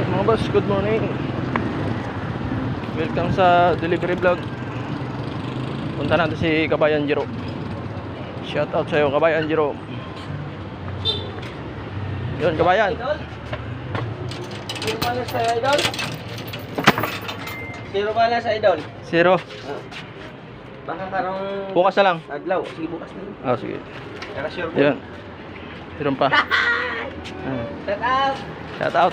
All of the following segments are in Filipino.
Mga boss, good morning. Welcome sa delivery vlog. Punta natin si Kabayan Jiro. Shout out sa'yo, Kabayan Jiro. Yun, Kabayan. Zero balance sa idol. Zero balance sa idol. Zero. Baka karong Bukas na lang. adlaw. Sige, bukas na. Oh, sige. Kaya sure po. Yun. Meron pa. Set up. Shout out.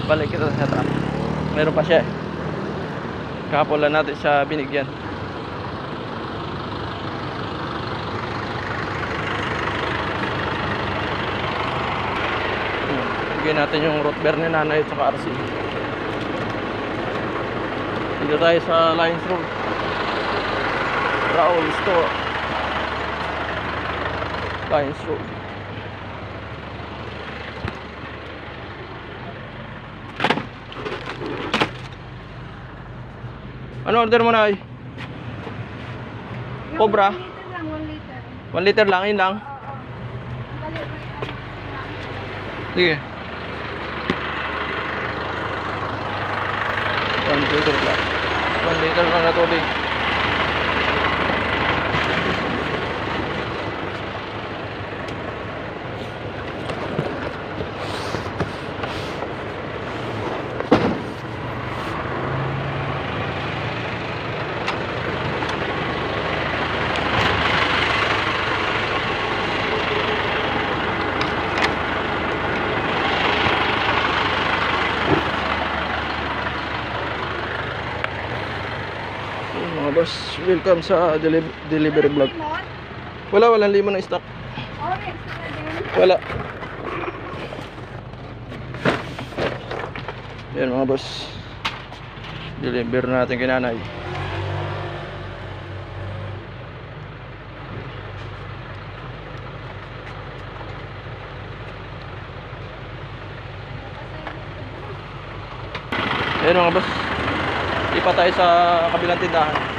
Balik kita sa shout out. Meron pa siya eh. Kahapon lang natin siya binigyan. Bigyan natin yung root beer ni nanay at saka RC. Dito tayo sa Lions Road, Raul Store, Lions Road. Ano order mo na ay? Cobra? 1 liter lang, yun lang. Sige. 1 liter lang. 1 liter lang na tubig. Mga boss, welcome sa delivery vlog. Walang limon na stock. Wala. Yan mga boss, deliver natin kay nanay. Yan mga boss, ipa tayo sa kabilang tindahan.